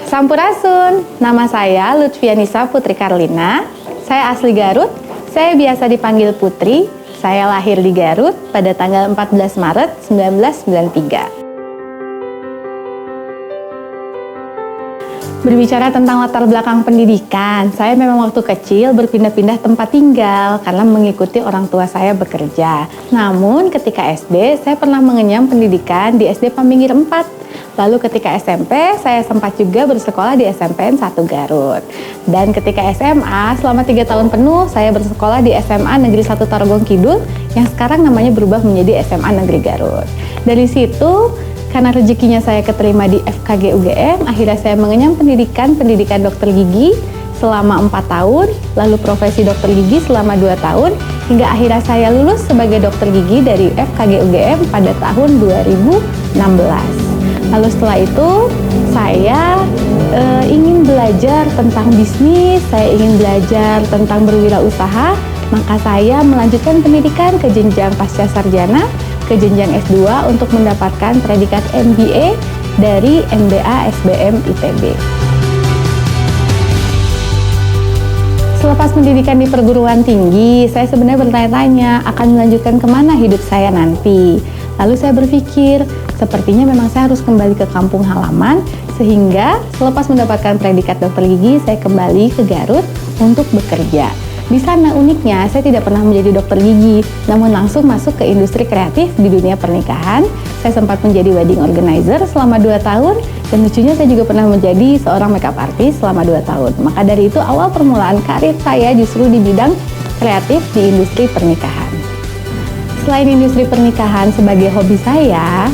Sampurasun, nama saya Lutfianisa Putri Karlina. Saya asli Garut, saya biasa dipanggil Putri. Saya lahir di Garut pada tanggal 14 Maret 1993. Berbicara tentang latar belakang pendidikan, saya memang waktu kecil berpindah-pindah tempat tinggal karena mengikuti orang tua saya bekerja. Namun ketika SD, saya pernah mengenyam pendidikan di SD Pamingir 4. Lalu ketika SMP, saya sempat juga bersekolah di SMPN 1 Garut. Dan ketika SMA, selama 3 tahun penuh, saya bersekolah di SMA Negeri 1 Tarogong Kidul, yang sekarang namanya berubah menjadi SMA Negeri Garut. Dari situ, karena rezekinya saya keterima di FKG UGM, akhirnya saya mengenyam pendidikan dokter gigi selama 4 tahun, lalu profesi dokter gigi selama 2 tahun, hingga akhirnya saya lulus sebagai dokter gigi dari FKG UGM pada tahun 2016. Lalu setelah itu, saya ingin belajar tentang bisnis, saya ingin belajar tentang berwirausaha, maka saya melanjutkan pendidikan ke jenjang pasca sarjana, ke jenjang S2 untuk mendapatkan predikat MBA dari MBA SBM ITB. Selepas pendidikan di perguruan tinggi, saya sebenarnya bertanya-tanya akan melanjutkan kemana hidup saya nanti. Lalu saya berpikir, sepertinya memang saya harus kembali ke kampung halaman, sehingga selepas mendapatkan predikat dokter gigi, saya kembali ke Garut untuk bekerja. Di sana uniknya, saya tidak pernah menjadi dokter gigi, namun langsung masuk ke industri kreatif di dunia pernikahan. Saya sempat menjadi wedding organizer selama 2 tahun, dan lucunya saya juga pernah menjadi seorang makeup artist selama 2 tahun. Maka dari itu, awal permulaan karir saya justru di bidang kreatif di industri pernikahan. Selain industri pernikahan sebagai hobi saya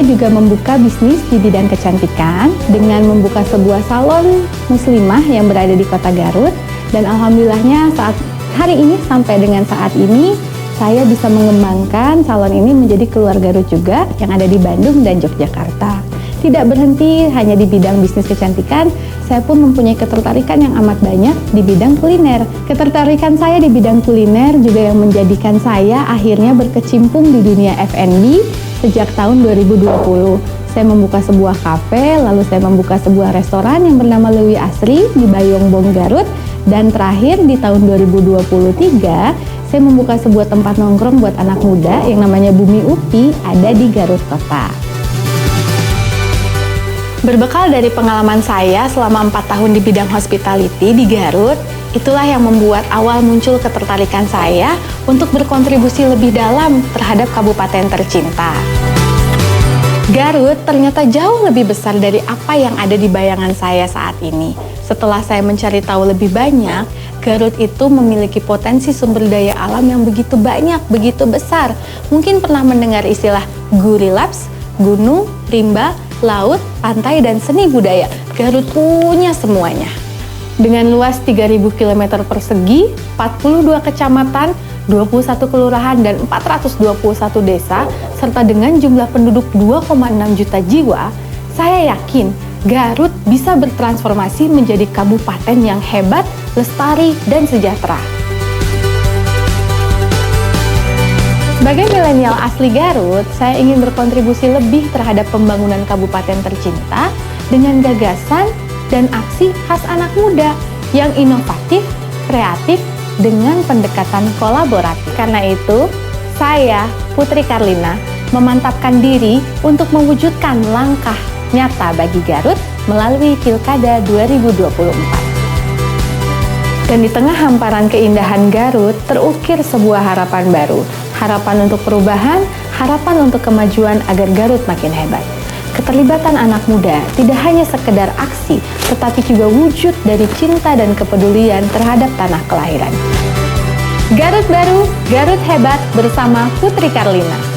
juga membuka bisnis di bidang kecantikan dengan membuka sebuah salon muslimah yang berada di kota Garut. Dan alhamdulillahnya saat hari ini sampai dengan saat ini saya bisa mengembangkan salon ini menjadi keluar Garut juga yang ada di Bandung dan Yogyakarta. Tidak berhenti hanya di bidang bisnis kecantikan, saya pun mempunyai ketertarikan yang amat banyak di bidang kuliner. Ketertarikan saya di bidang kuliner juga yang menjadikan saya akhirnya berkecimpung di dunia F&B sejak tahun 2020. Saya membuka sebuah kafe, lalu saya membuka sebuah restoran yang bernama Lewi Asri di Bayongbong, Garut. Dan terakhir di tahun 2023, saya membuka sebuah tempat nongkrong buat anak muda yang namanya Bumi Upi ada di Garut Kota. Berbekal dari pengalaman saya selama 4 tahun di bidang hospitality di Garut, itulah yang membuat awal muncul ketertarikan saya untuk berkontribusi lebih dalam terhadap kabupaten tercinta. Garut ternyata jauh lebih besar dari apa yang ada di bayangan saya saat ini. Setelah saya mencari tahu lebih banyak, Garut itu memiliki potensi sumber daya alam yang begitu banyak, begitu besar. Mungkin pernah mendengar istilah Gurilaps, gunung, rimba, laut, pantai, dan seni budaya. Garut punya semuanya. Dengan luas 3.000 km persegi, 42 kecamatan, 21 kelurahan, dan 421 desa, serta dengan jumlah penduduk 2,6 juta jiwa, saya yakin Garut bisa bertransformasi menjadi kabupaten yang hebat, lestari, dan sejahtera. Sebagai milenial asli Garut, saya ingin berkontribusi lebih terhadap pembangunan kabupaten tercinta dengan gagasan dan aksi khas anak muda yang inovatif, kreatif, dengan pendekatan kolaboratif. Karena itu, saya, Putri Karlina, memantapkan diri untuk mewujudkan langkah nyata bagi Garut melalui Pilkada 2024. Dan di tengah hamparan keindahan Garut, terukir sebuah harapan baru. Harapan untuk perubahan, harapan untuk kemajuan agar Garut makin hebat. Keterlibatan anak muda tidak hanya sekedar aksi, tetapi juga wujud dari cinta dan kepedulian terhadap tanah kelahiran. Garut baru, Garut hebat bersama Putri Karlina.